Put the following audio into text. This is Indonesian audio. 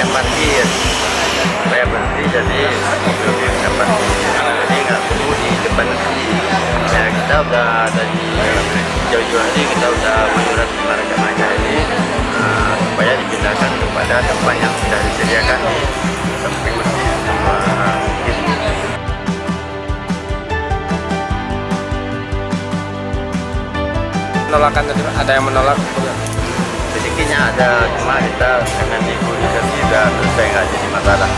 yang parkir supaya berhenti, jadi mobil yang parkir jadi nggak perlu di depan sini. Ya kita udah dari jauh-jauh hari kita udah menyurat kepada Jamaja ini supaya dipindahkan kepada tempat yang sudah disediakan di samping masjid sama masjid. Penolakan tadi Pak? Ada yang menolak? Rezekinya ada, cuma kita dengan negosiasi udah selesai, nggak jadi masalah.